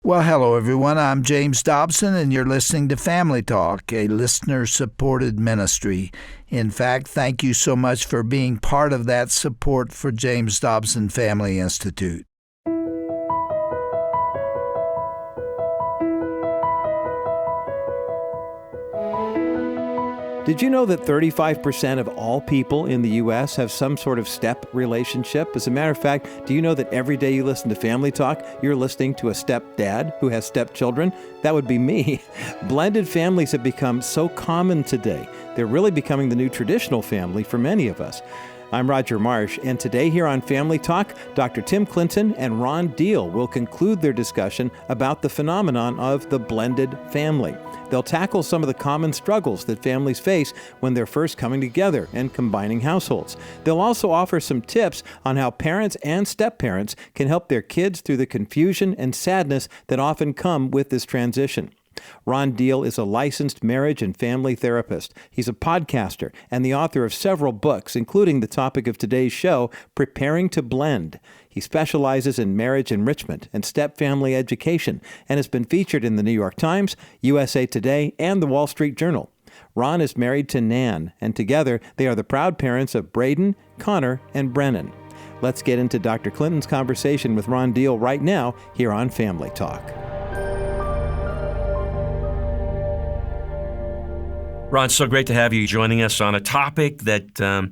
Well, hello, everyone. I'm James Dobson, and you're listening to Family Talk, a listener-supported ministry. In fact, thank you so much for being part of that support for James Dobson Family Institute. Did you know that 35% of all people in the U.S. have some sort of step relationship? As a matter of fact, do you know that every day you listen to Family Talk, you're listening to a stepdad who has stepchildren? That would be me. Blended families have become so common today. They're really becoming the new traditional family for many of us. I'm Roger Marsh, and today here on Family Talk, Dr. Tim Clinton and Ron Deal will conclude their discussion about the phenomenon of the blended family. They'll tackle some of the common struggles that families face when they're first coming together and combining households. They'll also offer some tips on how parents and step-parents can help their kids through the confusion and sadness that often come with this transition. Ron Deal is a licensed marriage and family therapist. He's a podcaster and the author of several books, including the topic of today's show, Preparing to Blend. He specializes in marriage enrichment and step-family education and has been featured in the New York Times, USA Today, and the Wall Street Journal. Ron is married to Nan, and together they are the proud parents of Braden, Connor, and Brennan. Let's get into Dr. Clinton's conversation with Ron Deal right now here on Family Talk. Ron, so great to have you joining us on a topic that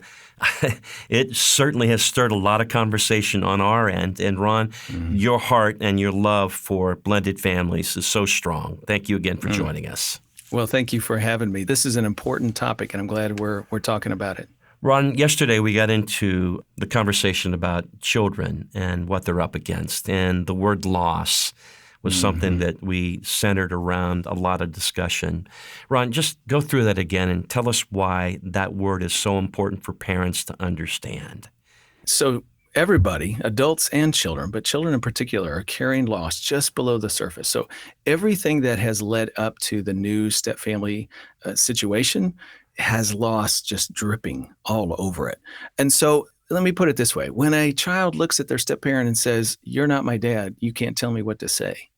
it certainly has stirred a lot of conversation on our end. And Ron, your heart and your love for blended families is so strong. Thank you again for joining us. Well, thank you for having me. This is an important topic, and I'm glad we're talking about it. Ron, yesterday we got into the conversation about children and what they're up against, and the word loss was something that we centered around a lot of discussion. Ron, just go through that again and tell us why that word is so important for parents to understand. So everybody, adults and children, but children in particular, are carrying loss just below the surface. So everything that has led up to the new stepfamily situation has loss just dripping all over it. And so let me put it this way. When a child looks at their step-parent and says, "You're not my dad, you can't tell me what to say,"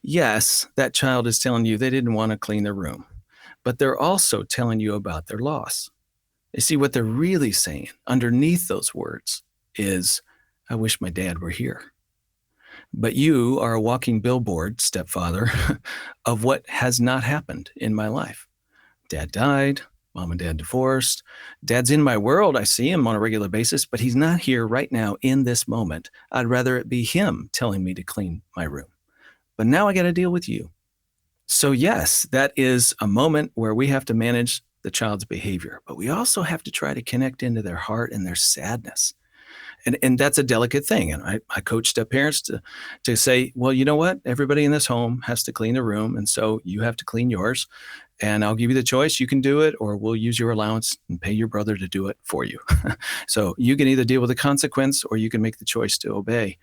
yes, that child is telling you they didn't want to clean their room, but they're also telling you about their loss. You see, what they're really saying underneath those words is, "I wish my dad were here." But you are a walking billboard, stepfather, of what has not happened in my life. Dad died. Mom and dad divorced. Dad's in my world. I see him on a regular basis, but he's not here right now in this moment. I'd rather it be him telling me to clean my room. But now I got to deal with you. So yes, that is a moment where we have to manage the child's behavior, but we also have to try to connect into their heart and their sadness. And that's a delicate thing. And I coach step parents to say, well, you know what? Everybody in this home has to clean their room. And so you have to clean yours. And I'll give you the choice. You can do it, or we'll use your allowance and pay your brother to do it for you. So you can either deal with the consequence or you can make the choice to obey.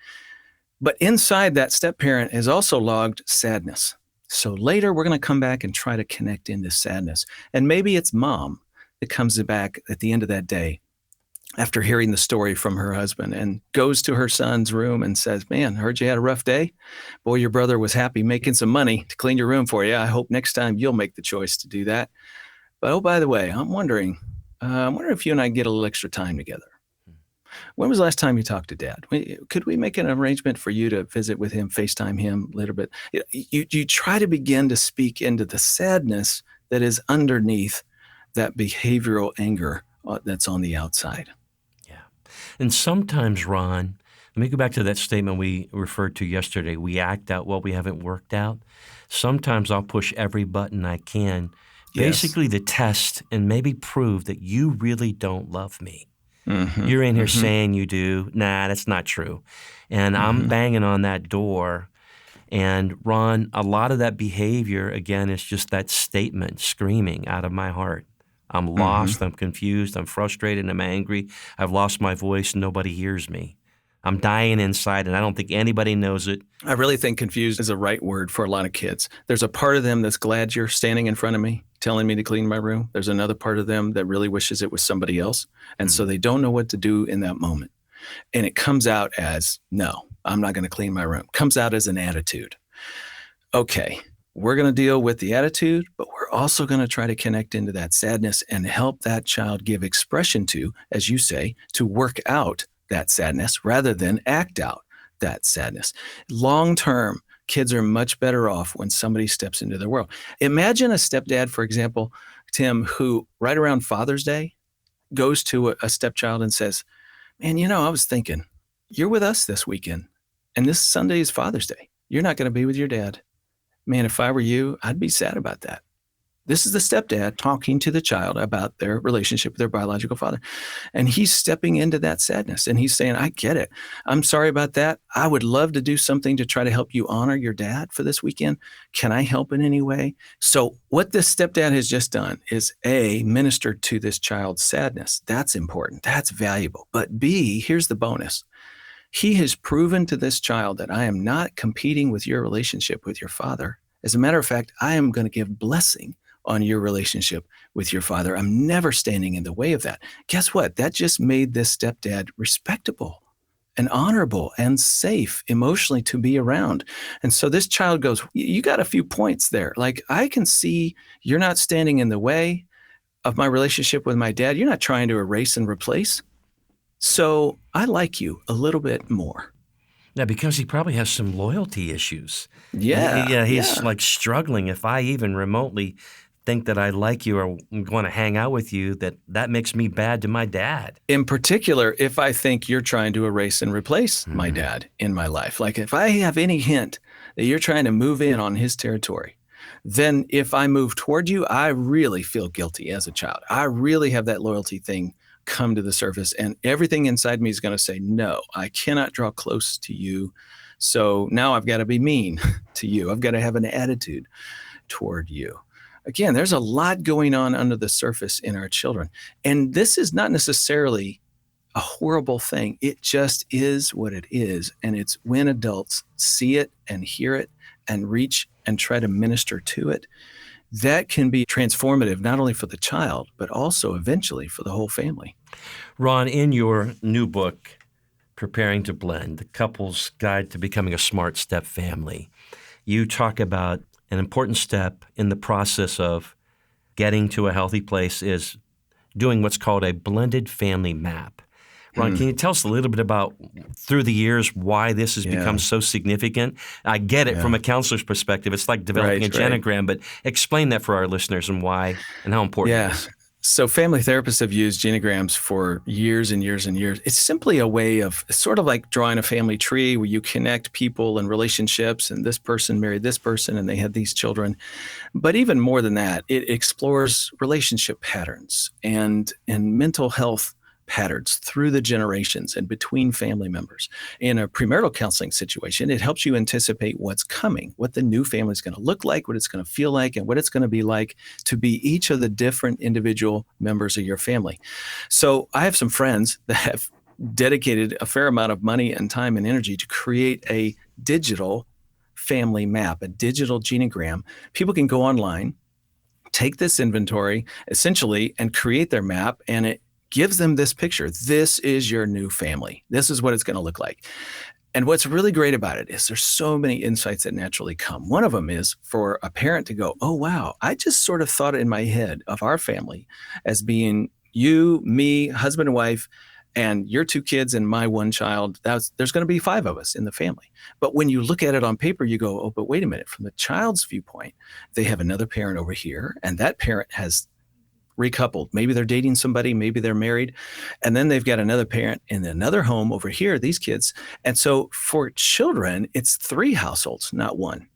But inside that step parent is also logged sadness. So later we're going to come back and try to connect into sadness. And maybe it's mom that comes back at the end of that day after hearing the story from her husband and goes to her son's room and says, "Man, I heard you had a rough day. Boy, your brother was happy making some money to clean your room for you. I hope next time you'll make the choice to do that. But oh, by the way, I'm wondering if you and I can get a little extra time together. When was the last time you talked to Dad? Could we make an arrangement for you to visit with him, FaceTime him a little bit?" You try to begin to speak into the sadness that is underneath that behavioral anger that's on the outside. And sometimes, Ron, let me go back to that statement we referred to yesterday. We act out what we haven't worked out. Sometimes I'll push every button I can, basically to test and maybe prove that you really don't love me. You're in here saying you do. Nah, that's not true. And I'm banging on that door. And Ron, a lot of that behavior, again, is just that statement screaming out of my heart. I'm lost, I'm confused, I'm frustrated, I'm angry, I've lost my voice, nobody hears me. I'm dying inside, and I don't think anybody knows it. I really think confused is a right word for a lot of kids. There's a part of them that's glad you're standing in front of me, telling me to clean my room. There's another part of them that really wishes it was somebody else, and so they don't know what to do in that moment. And it comes out as, "No, I'm not going to clean my room." Comes out as an attitude. Okay, we're going to deal with the attitude, but we're also going to try to connect into that sadness and help that child give expression to, as you say, to work out that sadness rather than act out that sadness. Long term, kids are much better off when somebody steps into their world. Imagine a stepdad, for example, Tim, who right around Father's Day goes to a stepchild and says, man, I was thinking, you're with us this weekend, and this Sunday is Father's Day. You're not going to be with your dad. Man, if I were you, I'd be sad about that. This is the stepdad talking to the child about their relationship with their biological father. And he's stepping into that sadness. And he's saying, I get it. I'm sorry about that. I would love to do something to try to help you honor your dad for this weekend. Can I help in any way? So what this stepdad has just done is A, ministered to this child's sadness. That's important. That's valuable. But B, here's the bonus. He has proven to this child that I am not competing with your relationship with your father. As a matter of fact, I am going to give blessing on your relationship with your father. I'm never standing in the way of that. Guess what? That just made this stepdad respectable and honorable and safe emotionally to be around. And so this child goes, you got a few points there. Like, I can see you're not standing in the way of my relationship with my dad. You're not trying to erase and replace. So I like you a little bit more. Yeah, because he probably has some loyalty issues. Yeah. He's like struggling. If I even remotely think that I like you or I'm going to hang out with you, that makes me bad to my dad. In particular, if I think you're trying to erase and replace my dad in my life, like if I have any hint that you're trying to move in on his territory, then if I move toward you, I really feel guilty as a child. I really have that loyalty thing come to the surface, and everything inside me is going to say, no, I cannot draw close to you. So now I've got to be mean to you. I've got to have an attitude toward you. Again, there's a lot going on under the surface in our children. And this is not necessarily a horrible thing. It just is what it is. And it's when adults see it and hear it and reach and try to minister to it, that can be transformative, not only for the child, but also eventually for the whole family. Ron, in your new book, Preparing to Blend, The Couple's Guide to Becoming a Smart Stepfamily, you talk about an important step in the process of getting to a healthy place is doing what's called a blended family map. Ron, can you tell us a little bit about, through the years, why this has become so significant? I get it from a counselor's perspective. It's like developing a genogram, but explain that for our listeners and why and how important it is. So family therapists have used genograms for years and years and years. It's simply a way of sort of like drawing a family tree where you connect people and relationships, and this person married this person and they had these children. But even more than that, it explores relationship patterns and mental health patterns through the generations and between family members. In a premarital counseling situation, it helps you anticipate what's coming, what the new family is going to look like, what it's going to feel like, and what it's going to be like to be each of the different individual members of your family. So I have some friends that have dedicated a fair amount of money and time and energy to create a digital family map, a digital genogram. People can go online, take this inventory essentially, and create their map, and it gives them this picture. This is your new family. This is what it's going to look like. And what's really great about it is there's so many insights that naturally come. One of them is for a parent to go, oh, wow, I just sort of thought in my head of our family as being you, me, husband and wife, and your two kids and my one child. There's going to be 5 of us in the family. But when you look at it on paper, you go, oh, but wait a minute. From the child's viewpoint, they have another parent over here, and that parent has recoupled. Maybe they're dating somebody, maybe they're married, and then they've got another parent in another home over here, these kids. And so for children, it's 3 households, not 1.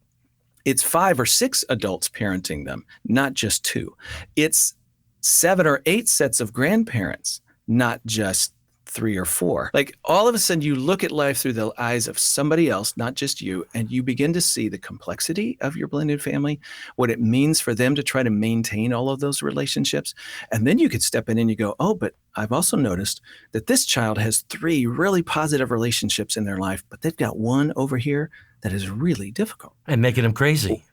It's 5 or 6 adults parenting them, not just 2. It's 7 or 8 sets of grandparents, not just 3 or 4. Like all of a sudden you look at life through the eyes of somebody else, not just you, and you begin to see the complexity of your blended family, what it means for them to try to maintain all of those relationships. And then you could step in and you go, oh, but I've also noticed that this child has 3 really positive relationships in their life, but they've got one over here that is really difficult. And making them crazy.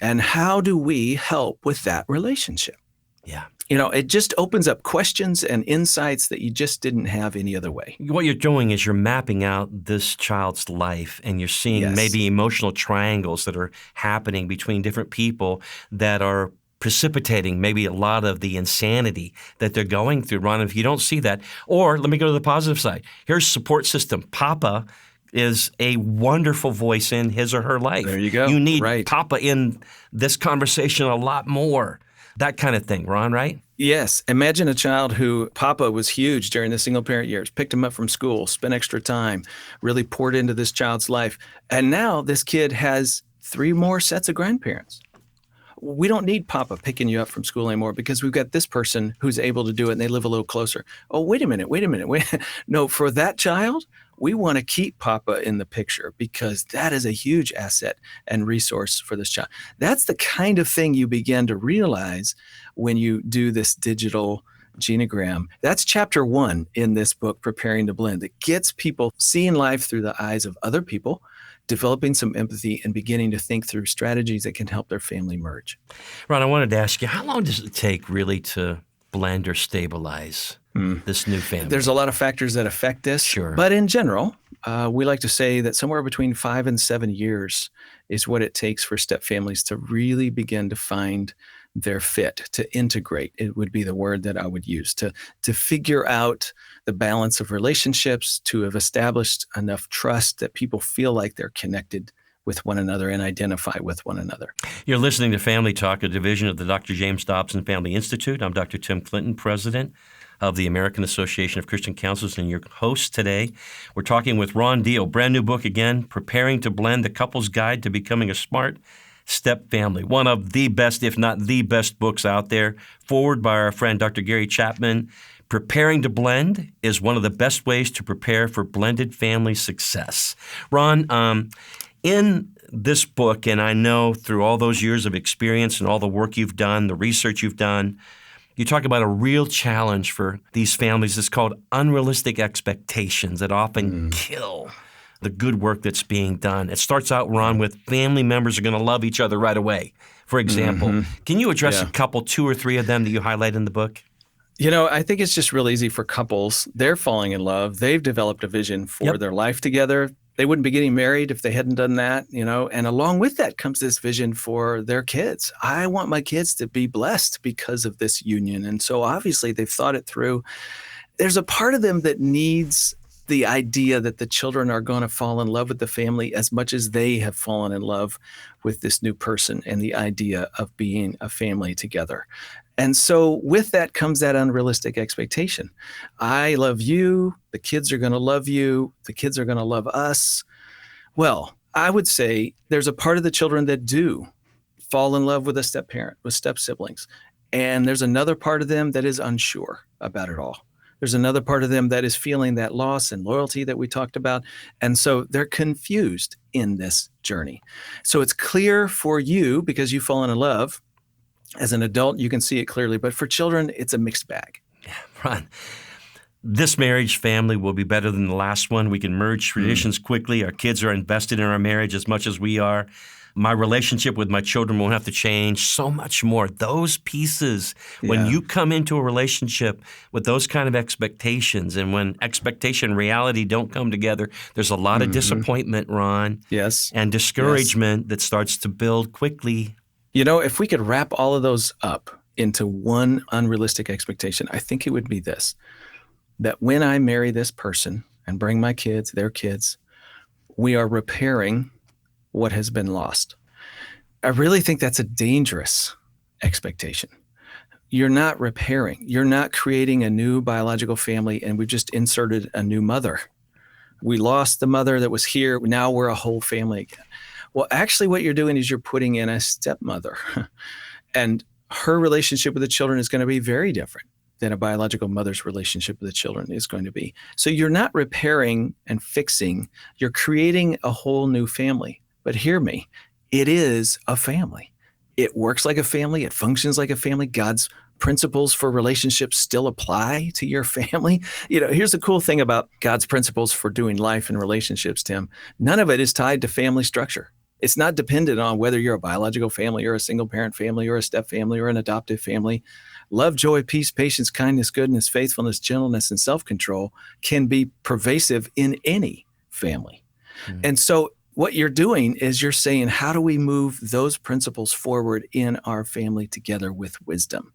And how do we help with that relationship? Yeah. It just opens up questions and insights that you just didn't have any other way. What you're doing is you're mapping out this child's life, and you're seeing Yes. maybe emotional triangles that are happening between different people that are precipitating maybe a lot of the insanity that they're going through. Ron, if you don't see that, or let me go to the positive side. Here's support system. Papa is a wonderful voice in his or her life. There you go. You need Right. Papa in this conversation a lot more. That kind of thing, Ron, right? Yes. Imagine a child who Papa was huge during the single parent years, picked him up from school, spent extra time, really poured into this child's life. And now this kid has 3 more sets of grandparents. We don't need Papa picking you up from school anymore because we've got this person who's able to do it and they live a little closer. Oh, wait a minute. No, for that child, we want to keep Papa in the picture because that is a huge asset and resource for this child. That's the kind of thing you begin to realize when you do this digital genogram. That's chapter 1 in this book, Preparing to Blend. It gets people seeing life through the eyes of other people, developing some empathy and beginning to think through strategies that can help their family merge. Ron, I wanted to ask you, how long does it take really to blend or stabilize this new family? There's a lot of factors that affect this. Sure. But in general, we like to say that somewhere between 5 and 7 years is what it takes for step families to really begin to find their fit, to integrate. It would be the word that I would use, to figure out the balance of relationships, to have established enough trust that people feel like they're connected with one another and identify with one another. You're listening to Family Talk, a division of the Dr. James Dobson Family Institute. I'm Dr. Tim Clinton, president of the American Association of Christian Counselors, and your host today. We're talking with Ron Deal, brand new book again, Preparing to Blend, the Couple's Guide to Becoming a Smart Stepfamily. One of the best, if not the best books out there, forward by our friend Dr. Gary Chapman. Preparing to Blend is one of the best ways to prepare for blended family success. Ron, in this book, and I know through all those years of experience and all the work you've done, the research you've done, you talk about a real challenge for these families. It's called unrealistic expectations that often kill the good work that's being done. It starts out, Ron, with family members are going to love each other right away, for example. Can you address a couple, 2 or 3 of them that you highlight in the book? I think it's just real easy for couples. They're falling in love. They've developed a vision for their life together. They wouldn't be getting married if they hadn't done that, and along with that comes this vision for their kids. I want my kids to be blessed because of this union. And so obviously they've thought it through. There's a part of them that needs the idea that the children are going to fall in love with the family as much as they have fallen in love with this new person and the idea of being a family together. And so with that comes that unrealistic expectation. I love you. The kids are going to love you. The kids are going to love us. Well, I would say there's a part of the children that do fall in love with a step parent, with step siblings. And there's another part of them that is unsure about it all. There's another part of them that is feeling that loss and loyalty that we talked about. And so they're confused in this journey. So it's clear for you because you've fallen in love. As an adult, you can see it clearly. But for children, it's a mixed bag. Yeah, Ron, this marriage family will be better than the last one. We can merge traditions quickly. Our kids are invested in our marriage as much as we are. My relationship with my children won't have to change. So much more. Those pieces, when you come into a relationship with those kind of expectations, and when expectation and reality don't come together, there's a lot of disappointment, Ron. Yes. And discouragement that starts to build quickly. If we could wrap all of those up into one unrealistic expectation, I think it would be this, that when I marry this person and bring my kids, their kids, we are repairing what has been lost. I really think that's a dangerous expectation. You're not repairing. You're not creating a new biological family, and we've just inserted a new mother. We lost the mother that was here. Now we're a whole family again. Well, actually, what you're doing is you're putting in a stepmother, and her relationship with the children is going to be very different than a biological mother's relationship with the children is going to be. So you're not repairing and fixing. You're creating a whole new family. But hear me, it is a family. It works like a family. It functions like a family. God's principles for relationships still apply to your family. Here's the cool thing about God's principles for doing life and relationships, Tim. None of it is tied to family structure. It's not dependent on whether you're a biological family or a single parent family or a step family or an adoptive family. love, joy, peace, patience, kindness, goodness, faithfulness, gentleness, and self-control can be pervasive in any family. And so what you're doing is you're saying, how do we move those principles forward in our family together with wisdom?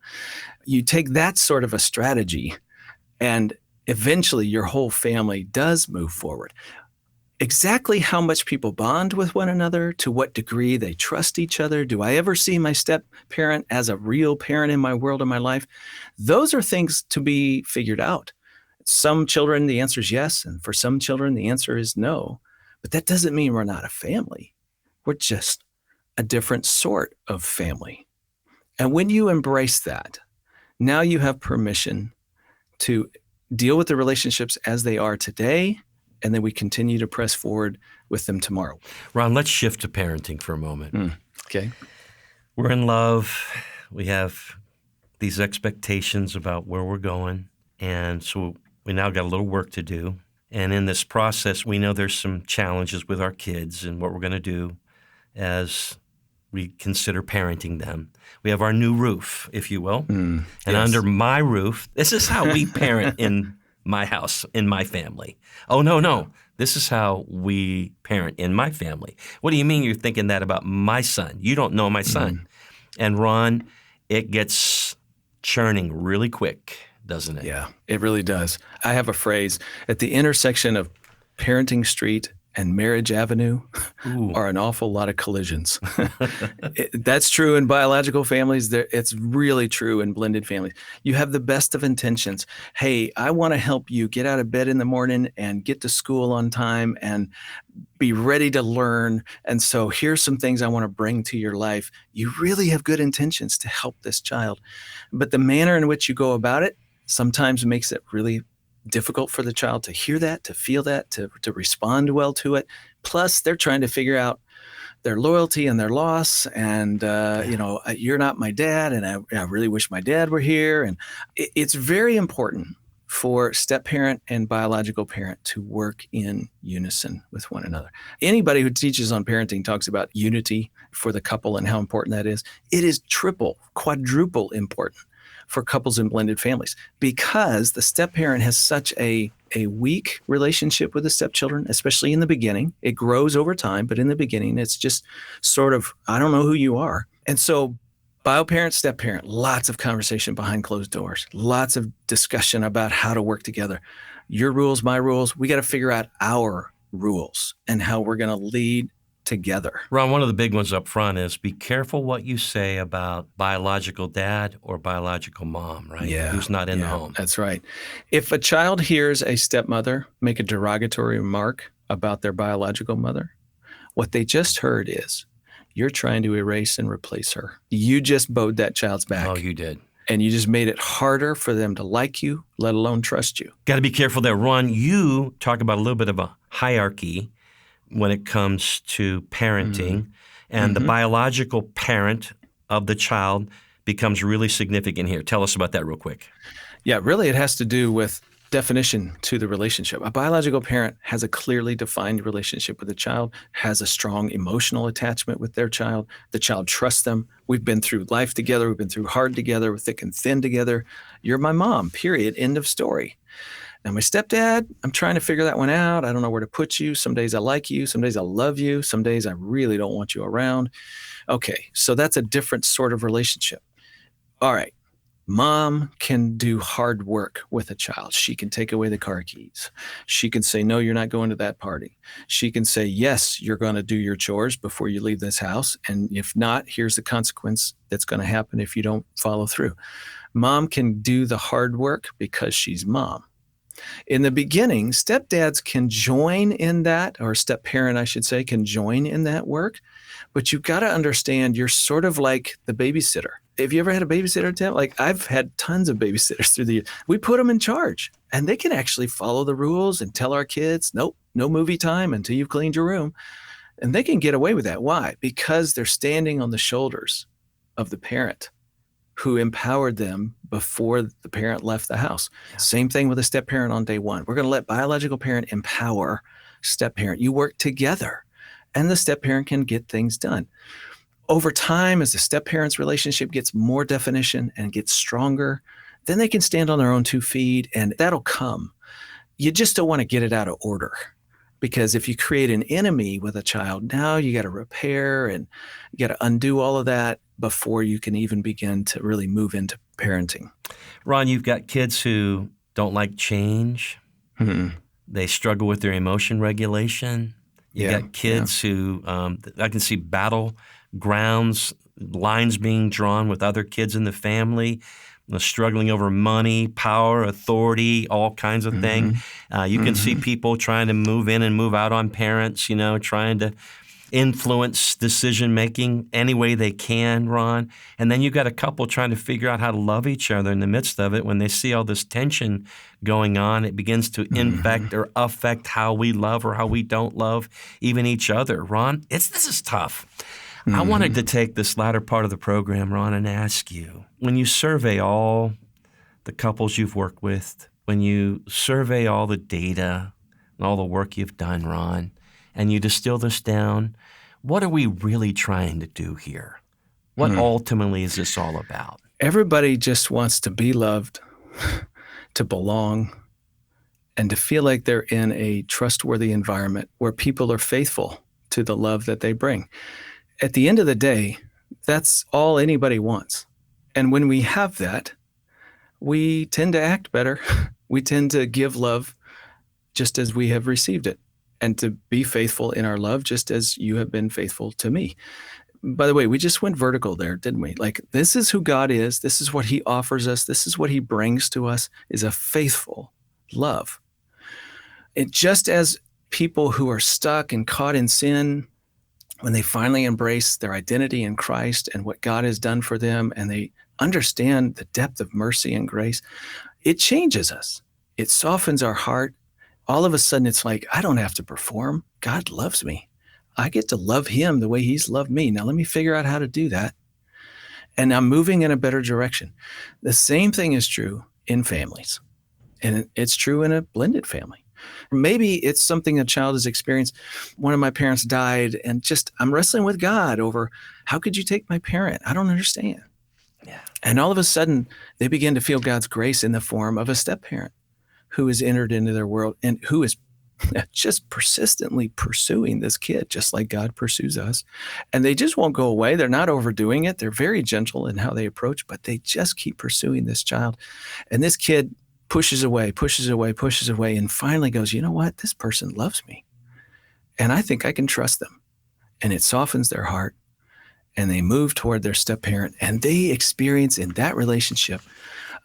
You take that sort of a strategy, and eventually your whole family does move forward. Exactly how much people bond with one another, to what degree they trust each other. Do I ever see my step-parent as a real parent in my world, in my life? Those are things to be figured out. Some children, the answer is yes. And for some children, the answer is no. But that doesn't mean we're not a family. We're just a different sort of family. And when you embrace that, now you have permission to deal with the relationships as they are today, and then we continue to press forward with them tomorrow. Ron, let's shift to parenting for a moment. Okay. We're in love. We have these expectations about where we're going. And so we now got a little work to do. And in this process, we know there's some challenges with our kids and what we're going to do as we consider parenting them. We have our new roof, if you will. And yes. under my roof, this is how we parent in my house, in my family. Oh, no. This is how we parent in my family. What do you mean you're thinking that about my son? You don't know my son. And Ron, it gets churning really quick, doesn't it? Yeah, it really does. I have a phrase, at the intersection of Parenting Street and Marriage Avenue are an awful lot of collisions. That's true in biological families. It's really true in blended families. You have the best of intentions. Hey, I want to help you get out of bed in the morning and get to school on time and be ready to learn. And so here's some things I want to bring to your life. You really have good intentions to help this child. But the manner in which you go about it sometimes makes it really difficult for the child to hear that, to feel that, to respond well to it. Plus, they're trying to figure out their loyalty and their loss. And, you're not my dad, and I really wish my dad were here. And it's very important for step-parent and biological parent to work in unison with one another. Anybody who teaches on parenting talks about unity for the couple and how important that is. It is triple, quadruple important for couples in blended families, because the step-parent has such a weak relationship with the stepchildren, especially in the beginning. It grows over time, but in the beginning, it's just sort of, I don't know who you are. And so bio-parent, step-parent, lots of conversation behind closed doors, lots of discussion about how to work together. Your rules, my rules, we got to figure out our rules and how we're going to lead together. Ron, one of the big ones up front is be careful what you say about biological dad or biological mom, right? Yeah. Who's not in the home. That's right. If a child hears a stepmother make a derogatory remark about their biological mother, what they just heard is, you're trying to erase and replace her. You just bowed that child's back. Oh, you did. And you just made it harder for them to like you, let alone trust you. Got to be careful there. Ron, you talk about a little bit of a hierarchy when it comes to parenting, and the biological parent of the child becomes really significant here. Tell us about that real quick. Yeah, really it has to do with definition to the relationship. A biological parent has a clearly defined relationship with the child, has a strong emotional attachment with their child. The child trusts them. We've been through life together. We've been through hard together. We're thick and thin together. You're my mom, period. End of story. Now, my stepdad, I'm trying to figure that one out. I don't know where to put you. Some days I like you. Some days I love you. Some days I really don't want you around. Okay, so that's a different sort of relationship. All right. Mom can do hard work with a child. She can take away the car keys. She can say, no, you're not going to that party. She can say, yes, you're going to do your chores before you leave this house. And if not, here's the consequence that's going to happen if you don't follow through. Mom can do the hard work because she's mom. In the beginning, stepdads can join in that, or step-parent, I should say, can join in that work. But you've got to understand you're sort of like the babysitter. Have you ever had a babysitter, Tim? Like, I've had tons of babysitters through the years. We put them in charge, and they can actually follow the rules and tell our kids, nope, no movie time until you've cleaned your room. And they can get away with that. Why? Because they're standing on the shoulders of the parent who empowered them before the parent left the house. Yeah. Same thing with a step-parent on day one. We're going to let biological parent empower step-parent. You work together, and the step-parent can get things done. over time, as the step-parents relationship gets more definition and gets stronger, then they can stand on their own 2 feet, and that'll come. You just don't want to get it out of order, because if you create an enemy with a child, now you got to repair and you got to undo all of that before you can even begin to really move into parenting. Ron, you've got kids who don't like change. They struggle with their emotion regulation. You got kids who I can see battlegrounds, lines being drawn with other kids in the family, struggling over money, power, authority, all kinds of things. You can see people trying to move in and move out on parents, trying to influence decision-making any way they can, Ron. And then you've got a couple trying to figure out how to love each other in the midst of it. When they see all this tension going on, it begins to infect or affect how we love or how we don't love even each other. Ron, this is tough. I wanted to take this latter part of the program, Ron, and ask you, when you survey all the couples you've worked with, when you survey all the data and all the work you've done, Ron, and you distill this down, what are we really trying to do here? What ultimately is this all about? Everybody just wants to be loved, to belong, and to feel like they're in a trustworthy environment where people are faithful to the love that they bring. At the end of the day, that's all anybody wants. And when we have that, we tend to act better. We tend to give love just as we have received it, and to be faithful in our love just as you have been faithful to me. By the way, we just went vertical there, didn't we? Like, this is who God is. This is what he offers us. This is what he brings to us, is a faithful love. It just as people who are stuck and caught in sin, when they finally embrace their identity in Christ and what God has done for them, and they understand the depth of mercy and grace, it changes us. It softens our heart. All of a sudden, it's like, I don't have to perform. God loves me. I get to love him the way he's loved me. Now let me figure out how to do that. And I'm moving in a better direction. The same thing is true in families. And it's true in a blended family. Maybe it's something a child has experienced. One of my parents died, and just I'm wrestling with God over, how could you take my parent? I don't understand. Yeah. And all of a sudden, they begin to feel God's grace in the form of a step-parent who has entered into their world and who is just persistently pursuing this kid, just like God pursues us. And they just won't go away. They're not overdoing it. They're very gentle in how they approach, but they just keep pursuing this child. And this kid pushes away, and finally goes, you know what? This person loves me. And I think I can trust them. And it softens their heart. And they move toward their step-parent. And they experience in that relationship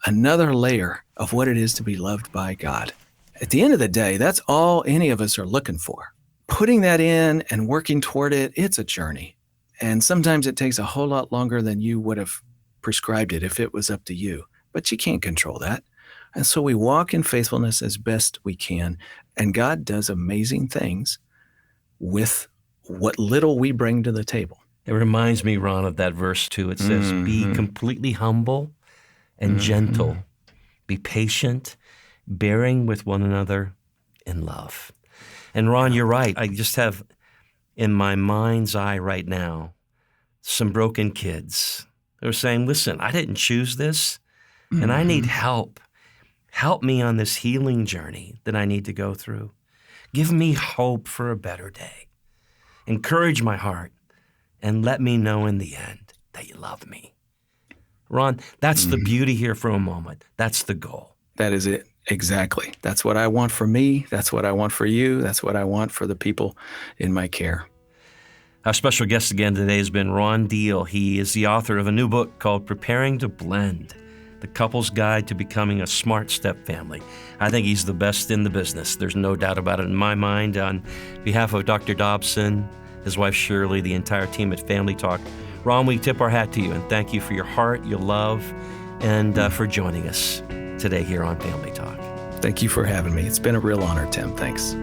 another layer of what it is to be loved by God. At the end of the day, that's all any of us are looking for. Putting that in and working toward it, it's a journey. And sometimes it takes a whole lot longer than you would have prescribed it if it was up to you. But you can't control that. And so we walk in faithfulness as best we can. And God does amazing things with what little we bring to the table. It reminds me, Ron, of that verse too. It says, be completely humble and gentle. Be patient, bearing with one another in love. And Ron, you're right. I just have in my mind's eye right now some broken kids. They're saying, listen, I didn't choose this, and I need help. Help me on this healing journey that I need to go through. Give me hope for a better day. Encourage my heart, and let me know in the end that you love me. Ron, that's the beauty here for a moment. That's the goal. That is it. Exactly. That's what I want for me. That's what I want for you. That's what I want for the people in my care. Our special guest again today has been Ron Deal. He is the author of a new book called Preparing to Blend, The Couple's Guide to Becoming a Smart Stepfamily. I think he's the best in the business. There's no doubt about it in my mind. On behalf of Dr. Dobson, his wife Shirley, the entire team at Family Talk, Ron, we tip our hat to you and thank you for your heart, your love, and for joining us today here on Family Talk. Thank you for having me. It's been a real honor, Tim. Thanks.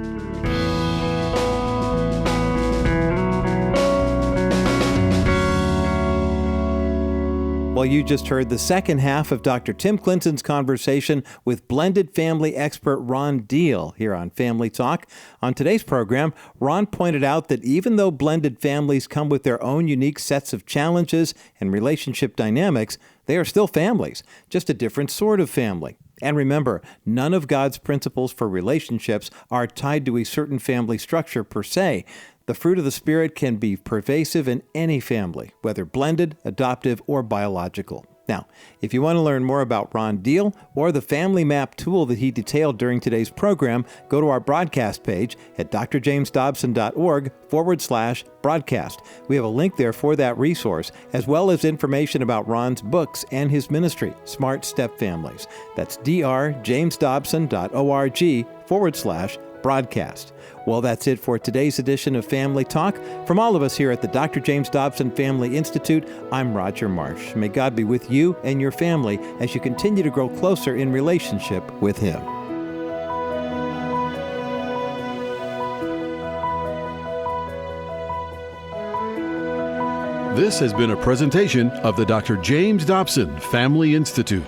Well, you just heard the second half of Dr. Tim Clinton's conversation with blended family expert Ron Deal here on Family Talk. On today's program, Ron pointed out that even though blended families come with their own unique sets of challenges and relationship dynamics, they are still families, just a different sort of family. And remember, none of God's principles for relationships are tied to a certain family structure per se. The fruit of the Spirit can be pervasive in any family, whether blended, adoptive, or biological. Now, if you want to learn more about Ron Deal or the Family Map tool that he detailed during today's program, go to our broadcast page at drjamesdobson.org/broadcast. We have a link there for that resource, as well as information about Ron's books and his ministry, Smart Stepfamilies. That's drjamesdobson.org/broadcast. Well, that's it for today's edition of Family Talk. From all of us here at the Dr. James Dobson Family Institute, I'm Roger Marsh. May God be with you and your family as you continue to grow closer in relationship with Him. This has been a presentation of the Dr. James Dobson Family Institute.